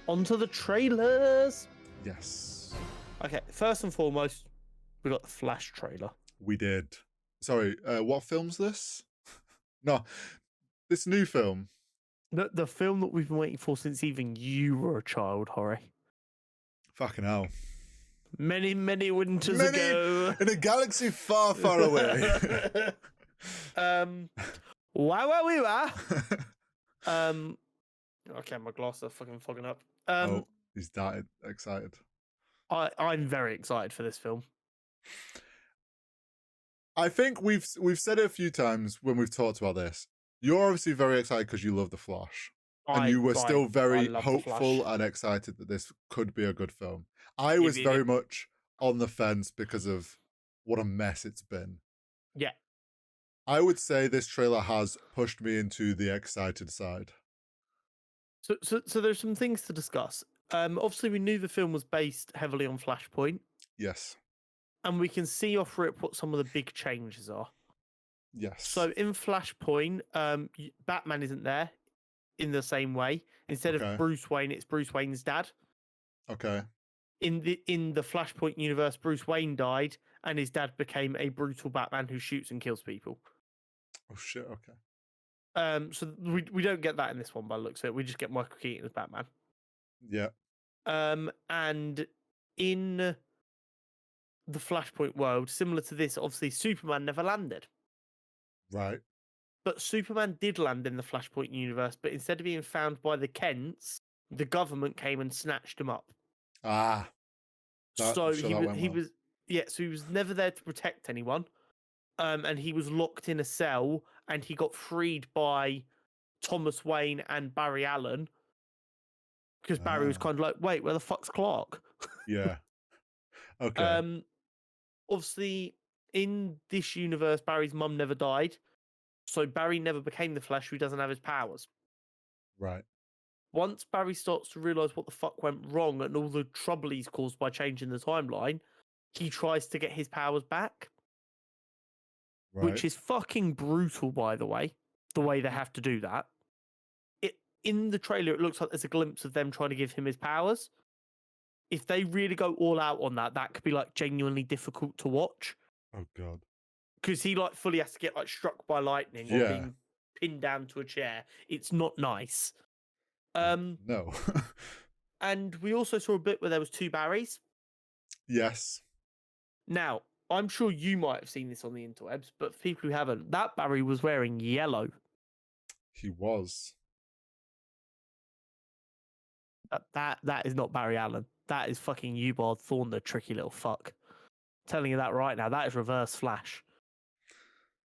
onto the trailers. Yes. Okay, first and foremost, we got the Flash trailer. We did. Sorry, what film's this? No, this new film. The film that we've been waiting for since even you were a child, Hori. Fucking hell. Many, many winters ago. In a galaxy far, far away. Wow. Okay, my glasses are fucking fogging up. He's that excited. I'm very excited for this film. I think we've said it a few times when we've talked about this. You're obviously very excited because you love The Flash. And you were still very hopeful and excited that this could be a good film. I was very much on the fence because of what a mess it's been. Yeah. I would say this trailer has pushed me into the excited side. So there's some things to discuss. Obviously, we knew the film was based heavily on Flashpoint. Yes. And we can see off rip what some of the big changes are. Yes. So in Flashpoint, Batman isn't there in the same way. Instead of Bruce Wayne, it's Bruce Wayne's dad. Okay. In the Flashpoint universe, Bruce Wayne died, and his dad became a brutal Batman who shoots and kills people. Oh shit! Okay. So we don't get that in this one by the looks of it. We just get Michael Keaton as Batman. Yeah. And in the Flashpoint world, similar to this, obviously Superman never landed. Right. But Superman did land in the Flashpoint universe, but instead of being found by the Kents, the government came and snatched him up. Ah. So he was never there to protect anyone. And he was locked in a cell, and he got freed by Thomas Wayne and Barry Allen. Because Barry was kind of like, wait, where the fuck's Clark? Yeah. Okay. Obviously, in this universe, Barry's mum never died. So Barry never became the Flash, who doesn't have his powers. Right. Once Barry starts to realise what the fuck went wrong and all the trouble he's caused by changing the timeline, he tries to get his powers back. Right. Which is fucking brutal, by the way they have to do that. In the trailer, it looks like there's a glimpse of them trying to give him his powers. If they really go all out on that, that could be like genuinely difficult to watch. Oh god. Because he like fully has to get like struck by lightning or being pinned down to a chair. It's not nice. No. And we also saw a bit where there was two Barrys. Yes. Now, I'm sure you might have seen this on the interwebs, but for people who haven't, that Barry was wearing yellow. He was. That is not Barry Allen. That is fucking Eobard Thawne, the tricky little fuck. I'm telling you that right now. That is Reverse Flash.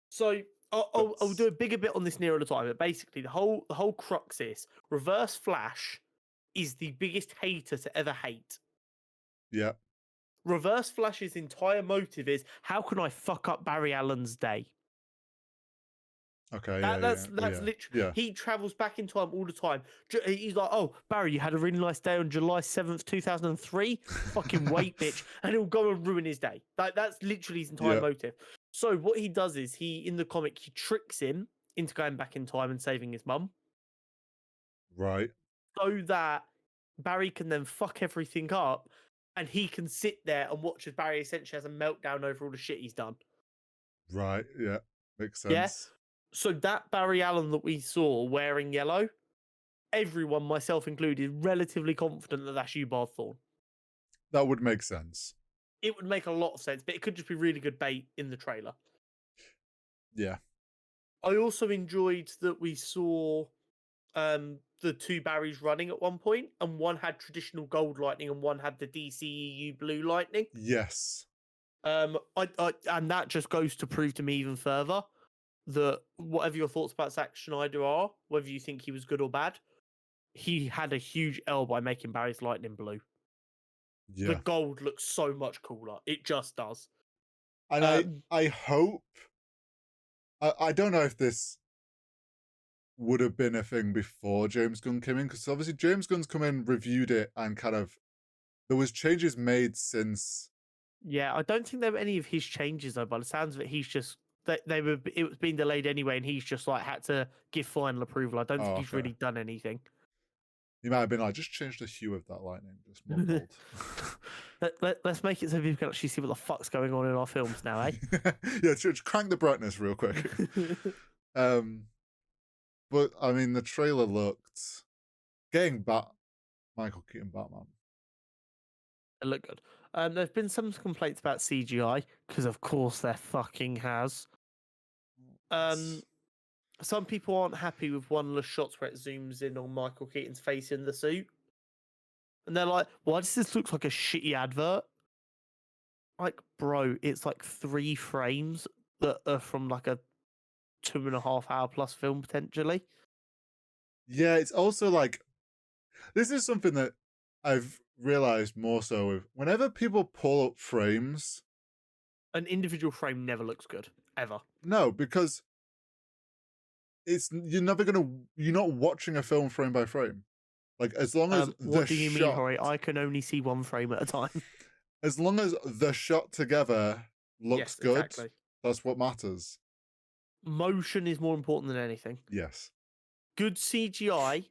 So I'll do a bigger bit on this nearer the time. But basically, the whole crux is Reverse Flash is the biggest hater to ever hate. Yeah. Reverse Flash's entire motive is, how can I fuck up Barry Allen's day? Okay, that's literally. He travels back in time all the time. He's like, "Oh, Barry, you had a really nice day on July 7th, 2003. Fucking wait, bitch!" And he'll go and ruin his day. That's literally his entire motive. So what he does is in the comic, he tricks him into going back in time and saving his mum. Right. So that Barry can then fuck everything up, and he can sit there and watch as Barry essentially has a meltdown over all the shit he's done. Right. Yeah. Makes sense. Yeah. So that Barry Allen that we saw wearing yellow, everyone, myself included, relatively confident that that's Eobard Thawne. That would make sense. It would make a lot of sense, but it could just be really good bait in the trailer. Yeah. I also enjoyed that we saw the two Barrys running at one point, and one had traditional gold lightning and one had the DCEU blue lightning. Yes. And that just goes to prove to me even further that whatever your thoughts about Zack Snyder are, whether you think he was good or bad, he had a huge L by making Barry's lightning blue. Yeah. The gold looks so much cooler. It just does. And I hope... I don't know if this would have been a thing before James Gunn came in, because obviously James Gunn's come in, reviewed it, and kind of... There was changes made since... Yeah, I don't think there were any of his changes, though. By the sounds of it, he's just... it was being delayed anyway, and he's just like had to give final approval. I don't think he's really done anything. He might have been like, just change the hue of that lightning, just more gold. Let's make it so people can actually see what the fuck's going on in our films now, eh? Yeah, just crank the brightness real quick. But I mean, the trailer looked getting Michael Keaton Batman. It looked good. There's been some complaints about CGI because, of course, there fucking has. Some people aren't happy with one-less shots where it zooms in on Michael Keaton's face in the suit, and they're like, "Why does this look like a shitty advert?" Like, bro, it's like 3 frames that are from like a 2.5 hour plus film potentially. Yeah, it's also like, this is something that I've realized more so with whenever people pull up frames, an individual frame never looks good ever. No, because you're not watching a film frame by frame. Like, as long as what do you mean, Hori? I can only see 1 frame at a time. As long as the shot together looks good, exactly. That's what matters. Motion is more important than anything. Yes. Good CGI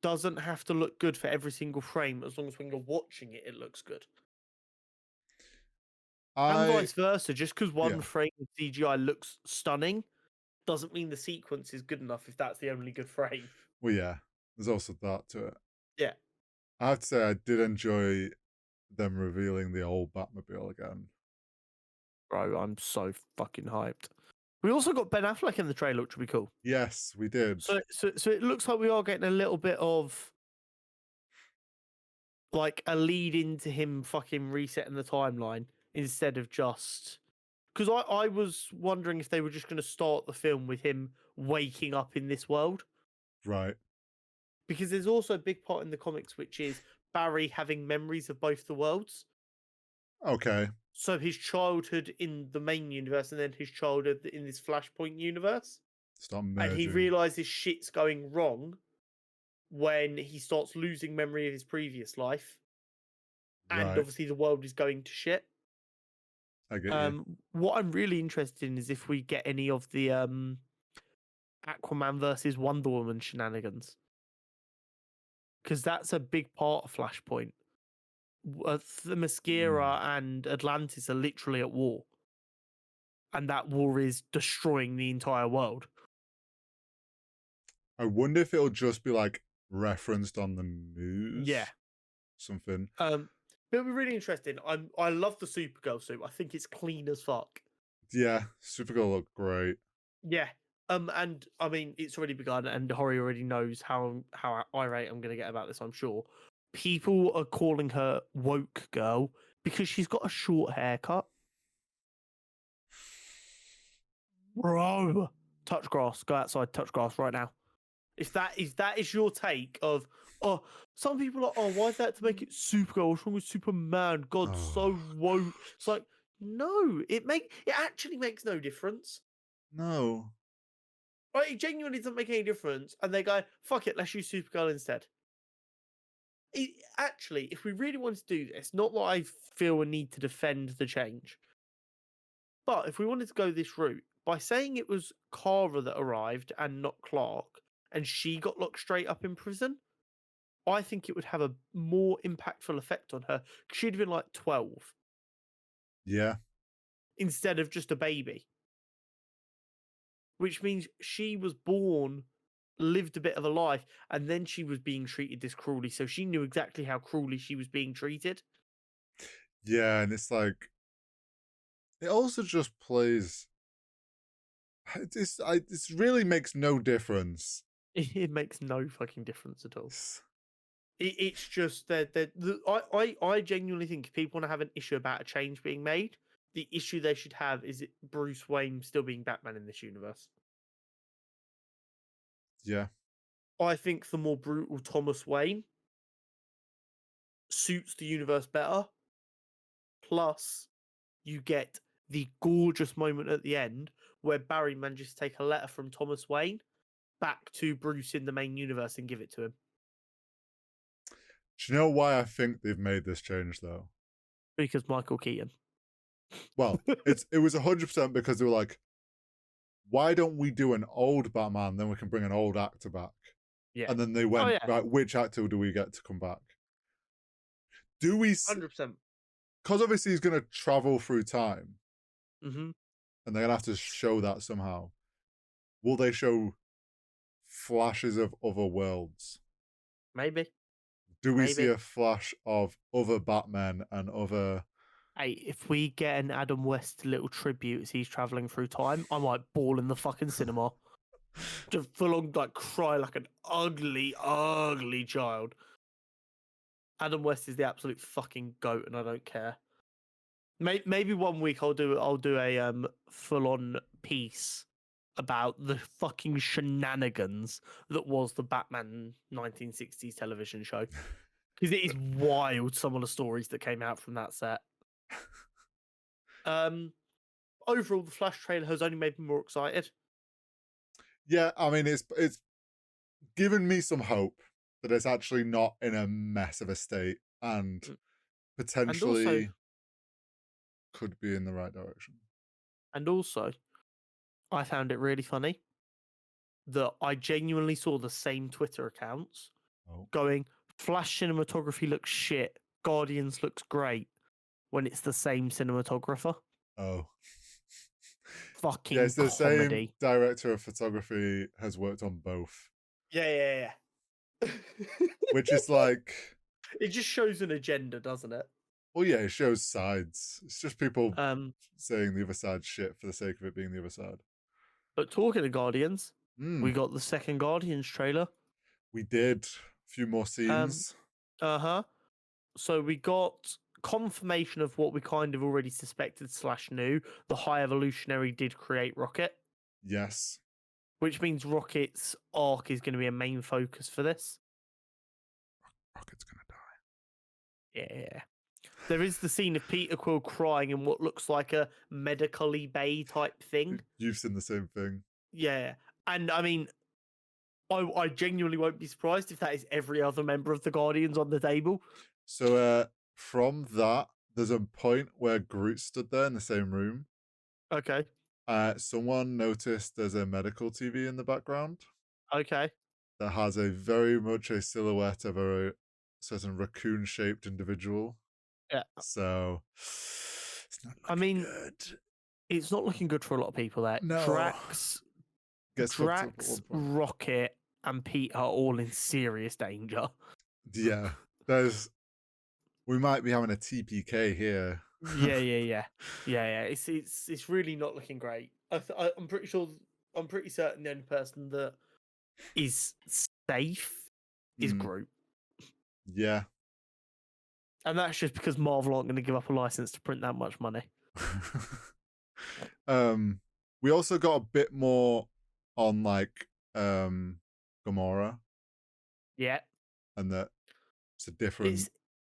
doesn't have to look good for every single frame, as long as when you're watching it, it looks good. And vice versa. Just because one frame of CGI looks stunning doesn't mean the sequence is good enough if that's the only good frame. Well, yeah. There's also that to it. Yeah. I have to say, I did enjoy them revealing the old Batmobile again. Bro, I'm so fucking hyped. We also got Ben Affleck in the trailer, which would be cool. Yes, we did. So it looks like we are getting a little bit of like a lead into him fucking resetting the timeline instead of just because I was wondering if they were just going to start the film with him waking up in this world. Right. Because there's also a big part in the comics which is Barry having memories of both the worlds. Okay. So his childhood in the main universe and then his childhood in this Flashpoint universe. Stop merging. And he realizes shit's going wrong when he starts losing memory of his previous life. And obviously the world is going to shit. I get you. What I'm really interested in is if we get any of the Aquaman versus Wonder Woman shenanigans. Because that's a big part of Flashpoint. The Mascara and Atlantis are literally at war. And that war is destroying the entire world. I wonder if it'll just be like referenced on the news. Yeah. Something. But it'll be really interesting. I love the Supergirl suit. I think it's clean as fuck. Yeah, Supergirl looked great. Yeah. And I mean, it's already begun, and Hori already knows how irate I'm going to get about this, I'm sure. People are calling her woke girl because she's got a short haircut. Bro, touch grass. Go outside, touch grass right now. If that is your take of, some people are, why is that to make it Supergirl? What's wrong with Superman? God, so woke. It's like, no, it actually makes no difference. No. Right, it genuinely doesn't make any difference. And they go, fuck it, let's use Supergirl instead. Actually, if we really want to do this, not that I feel a need to defend the change, but if we wanted to go this route, by saying it was Kara that arrived and not Clark, and she got locked straight up in prison, I think it would have a more impactful effect on her. She'd have been like 12. Yeah. Instead of just a baby. Which means she was born, lived a bit of a life, and then she was being treated this cruelly. So she knew exactly how cruelly she was being treated. Yeah, and it's like, it also just plays. It really makes no difference. It makes no fucking difference at all. It's just that I genuinely think if people want to have an issue about a change being made, the issue they should have is Bruce Wayne still being Batman in this universe. Yeah. I think the more brutal Thomas Wayne suits the universe better. Plus, you get the gorgeous moment at the end where Barry manages to take a letter from Thomas Wayne back to Bruce in the main universe and give it to him. Do you know why I think they've made this change, though? Because Michael Keaton. Well, it was 100% because they were like, why don't we do an old Batman, then we can bring an old actor back? Yeah. And then they went, right, which actor do we get to come back? Do we 100%. Because obviously he's going to travel through time. Mm-hmm. And they're going to have to show that somehow. Will they show flashes of other worlds? Maybe. Do we see a flash of other Batmen and other... Hey, if we get an Adam West little tribute as he's traveling through time, I might bawl in the fucking cinema. Just full on, like, cry like an ugly, ugly child. Adam West is the absolute fucking goat, and I don't care. Maybe one week I'll do a full on piece about the fucking shenanigans that was the Batman 1960s television show, because it is wild, some of the stories that came out from that set. Overall, the Flash trailer has only made me more excited. Yeah, I mean, it's given me some hope that it's actually not in a mess of a state and potentially and also, could be in the right direction. And also, I found it really funny that I genuinely saw the same Twitter accounts going, Flash cinematography looks shit, Guardians looks great, when it's the same cinematographer. Oh. Fucking yeah, it's the comedy. Same director of photography has worked on both. Yeah. Which is like... It just shows an agenda, doesn't it? Well, yeah, it shows sides. It's just people saying the other side shit for the sake of it being the other side. But talking of Guardians, we got the second Guardians trailer. We did. A few more scenes. So we got confirmation of what we kind of already suspected / knew. The High Evolutionary did create Rocket. Yes. Which means Rocket's arc is going to be a main focus for this. Rocket's going to die. Yeah. There is the scene of Peter Quill crying in what looks like a medically bay type thing. You've seen the same thing. Yeah. And I mean, I genuinely won't be surprised if that is every other member of the Guardians on the table. So from that, there's a point where Groot stood there in the same room. Okay. Someone noticed there's a medical TV in the background. Okay. That has a very much a silhouette of a certain raccoon-shaped individual. Yeah. So it's not looking good. It's not looking good for a lot of people there. No. Drax, Rocket, and Pete are all in serious danger. Yeah. We might be having a TPK here. Yeah. It's really not looking great. I'm pretty certain the only person that is safe is Groot. Yeah. And that's just because Marvel aren't going to give up a license to print that much money. We also got a bit more on like Gamora. Yeah. And that it's a different...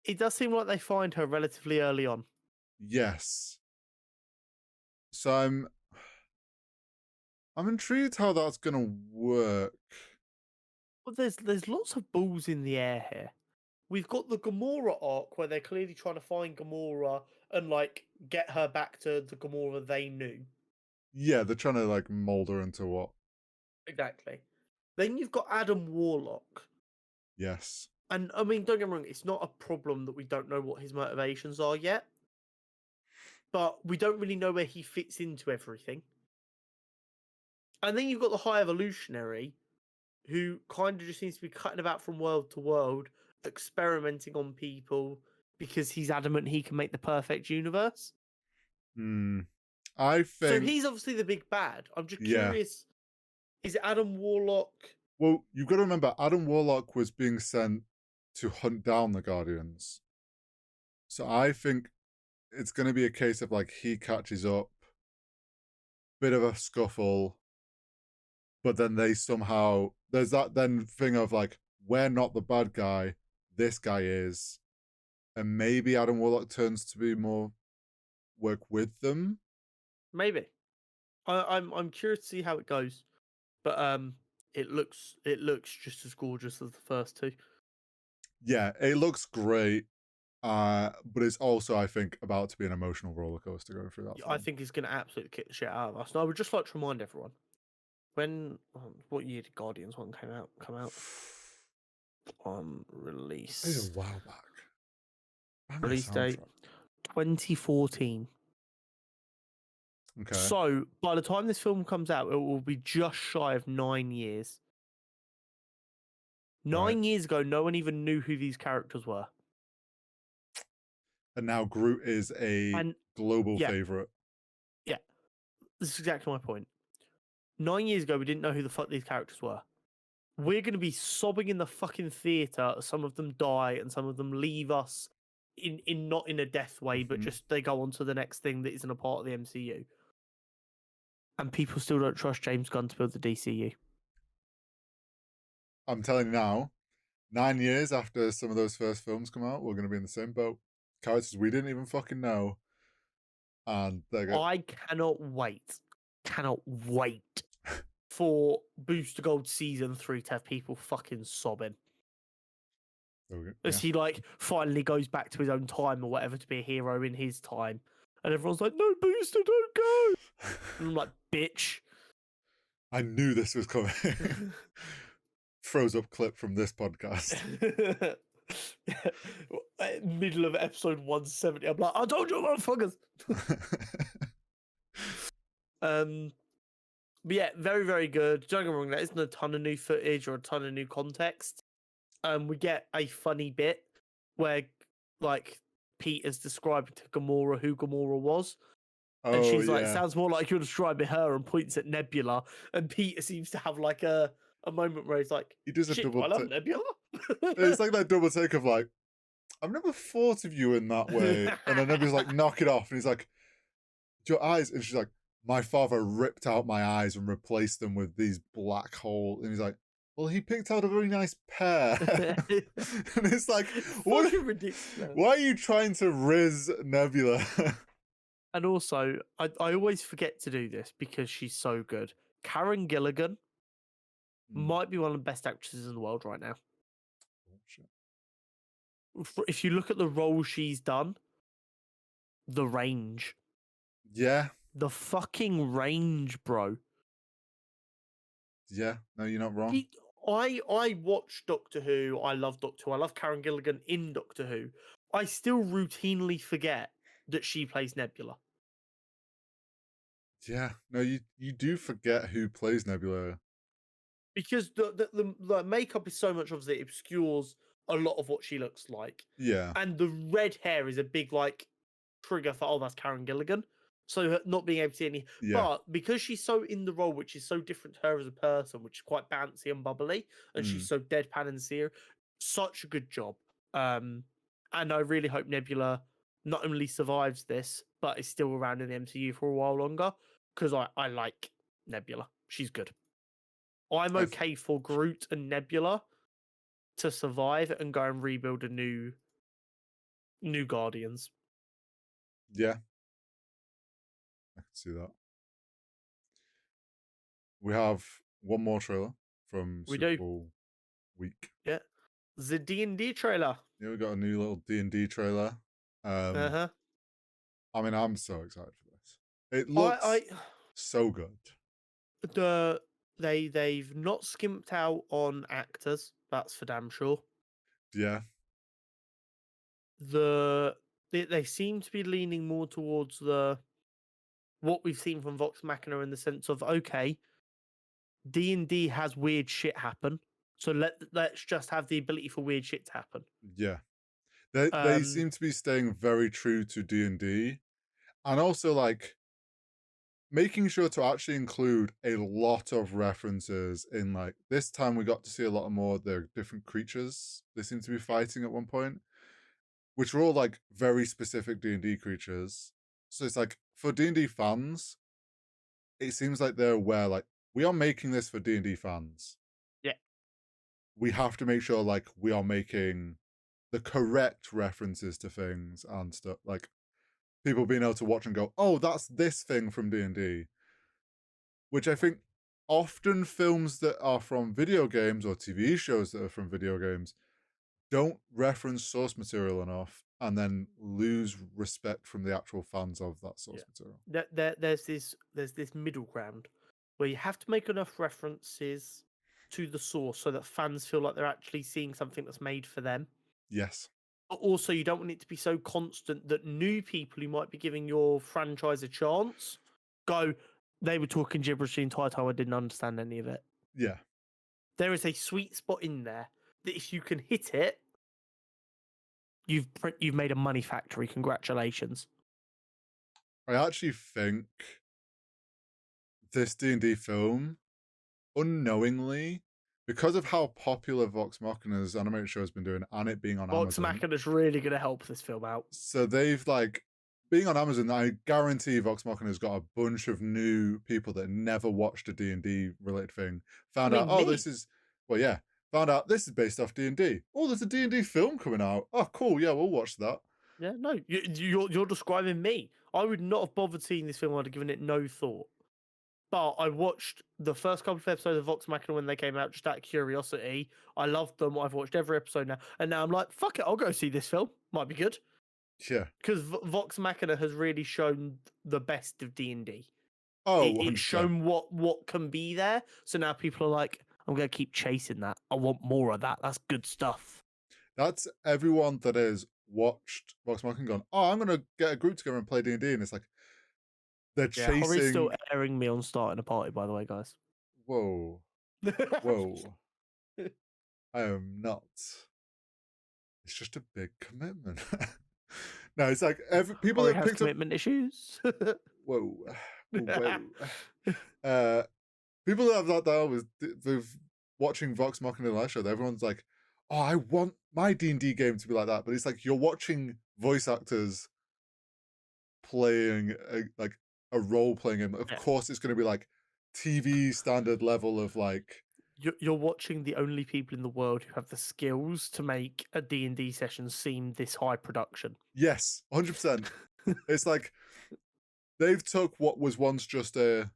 It does seem like they find her relatively early on. Yes. So I'm intrigued how that's going to work. Well, there's lots of balls in the air here. We've got the Gamora arc where they're clearly trying to find Gamora and like get her back to the Gamora they knew. Yeah, they're trying to like mold her into what? Exactly. Then you've got Adam Warlock. Yes. And I mean, don't get me wrong, it's not a problem that we don't know what his motivations are yet. But we don't really know where he fits into everything. And then you've got the High Evolutionary, who kind of just seems to be cutting about from world to world, experimenting on people because he's adamant he can make the perfect universe. I think... So he's obviously the big bad. I'm just curious, is it Adam Warlock? Well, you've got to remember, Adam Warlock was being sent to hunt down the Guardians. So I think it's going to be a case of like he catches up, bit of a scuffle, but then they somehow... There's that then thing of like, we're not the bad guy, this guy is. And maybe Adam Warlock turns to be more work with them. Maybe. I'm curious to see how it goes. But it looks just as gorgeous as the first two. Yeah, it looks great. But it's also, I think, about to be an emotional roller coaster going through that film. I think it's going to absolutely kick the shit out of us. And I would just like to remind everyone, What year did Guardians 1 come out? On release. It's a while back. Release date 2014. Okay. So by the time this film comes out, it will be just shy of 9 years. 9 years ago, no one even knew who these characters were. And now Groot is a global favorite. Yeah, this is exactly my point. 9 years ago, we didn't know who the fuck these characters were. We're going to be sobbing in the fucking theater. Some of them die, and some of them leave us in not in a death way, but just they go on to the next thing that isn't a part of the MCU. And people still don't trust James Gunn to build the DCU. I'm telling you now, 9 years after some of those first films come out, we're going to be in the same boat. Characters we didn't even fucking know. And I cannot wait for Booster Gold Season 3 to have people fucking sobbing. As he finally goes back to his own time or whatever to be a hero in his time. And everyone's like, no, Booster, don't go. And I'm like, bitch. I knew this was coming. Froze up clip from this podcast. Middle of episode 170. I'm like, I told you, motherfuckers. But yeah, very, very good. Don't get me wrong, there isn't a ton of new footage or a ton of new context. We get a funny bit where, like, Peter's describing to Gamora who Gamora was. And she's like, sounds more like you're describing her, and points at Nebula. And Peter seems to have like a moment where he's like, he does a double I love Nebula. It's like that double take of like, I've never thought of you in that way. And then Nebula's like, knock it off. And he's like, your eyes. And she's like, my father ripped out my eyes and replaced them with these black holes. And he's like, well, he picked out a very nice pair. And it's like, what? Why are you trying to riz Nebula? And also, I always forget to do this because she's so good. Karen Gilligan might be one of the best actresses in the world right now. Oh, shit. If you look at the roles she's done, the range. Yeah. The fucking range, bro. Yeah. No, you're not wrong. I watch Doctor Who. I love Doctor Who. I love Karen Gilligan in Doctor Who. I still routinely forget that she plays Nebula. Yeah. No, you do forget who plays Nebula. Because the makeup is so much, obviously, it obscures a lot of what she looks like. Yeah. And the red hair is a big, like, trigger for, oh, that's Karen Gilligan. So not being able to see any... Yeah. But because she's so in the role, which is so different to her as a person, which is quite bouncy and bubbly, and she's so deadpan and serious, such a good job. And I really hope Nebula not only survives this, but is still around in the MCU for a while longer, because I like Nebula. She's good. I'm okay for Groot and Nebula to survive and go and rebuild a new Guardians. Yeah. I can see that. We have one more trailer from Superbowl week. Yeah. The D&D trailer. Yeah, we got a new little D&D trailer. I mean, I'm so excited for this. It looks so good. They've not skimped out on actors, that's for damn sure. Yeah. They seem to be leaning more towards what we've seen from Vox Machina, in the sense of, okay, D&D has weird shit happen, so let's just have the ability for weird shit to happen. Yeah. They seem to be staying very true to D&D, and also like making sure to actually include a lot of references in, like, this time we got to see a lot more of the different creatures they seem to be fighting at one point, which were all like very specific D&D creatures. So it's like, for D&D fans, it seems like they're aware, like, we are making this for D&D fans. Yeah. We have to make sure, like, we are making the correct references to things and stuff, like people being able to watch and go, oh, that's this thing from D&D. Which I think often films that are from video games or TV shows that are from video games don't reference source material enough and then lose respect from the actual fans of that source material. There's this middle ground where you have to make enough references to the source so that fans feel like they're actually seeing something that's made for them. Yes. But also, you don't want it to be so constant that new people who might be giving your franchise a chance go, they were talking gibberish the entire time. I didn't understand any of it. Yeah. There is a sweet spot in there that if you can hit it, you've made a money factory. Congratulations. I actually think this D&D film, unknowingly, because of how popular Vox Machina's animated show has been doing and it being on Vox Amazon. Machina's really going to help this film out. So they've being on Amazon, I guarantee Vox Machina's got a bunch of new people that never watched a D&D related thing. Found out this is based off D&D. Oh, there's a D&D film coming out. Oh, cool. Yeah, we'll watch that. Yeah, no, you're describing me. I would not have bothered seeing this film. I'd have given it no thought. But I watched the first couple of episodes of Vox Machina when they came out just out of curiosity. I loved them. I've watched every episode now. And now I'm like, fuck it, I'll go see this film. Might be good. Yeah. Because Vox Machina has really shown the best of D&D. Oh, it's shown what can be there. So now people are like, I'm going to keep chasing that. I want more of that. That's good stuff. That's everyone that has watched Vox Machina and gone, oh, I'm going to get a group together and play D&D. And it's like, they're chasing... Hori's still airing me on starting a party, by the way, guys. Whoa. Whoa. I am not. It's just a big commitment. No, it's like people that have commitment issues. Whoa. Whoa. People that have that with watching Vox Machina live show, everyone's like, oh, I want my D&D game to be like that. But it's like you're watching voice actors playing a role-playing game. Of course, it's going to be like TV standard level of like... You're watching the only people in the world who have the skills to make a D&D session seem this high production. Yes, 100%. It's like they've took what was once just it's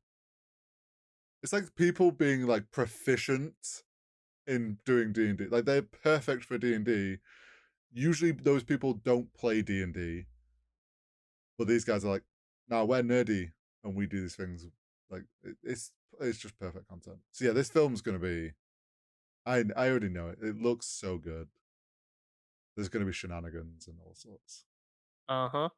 like people being like proficient in doing D&D. Like they're perfect for D&D. Usually those people don't play D&D. But these guys are like, nah, we're nerdy and we do these things. Like it's just perfect content. So yeah, this film's gonna be... I already know it. It looks so good. There's gonna be shenanigans and all sorts. Uh-huh.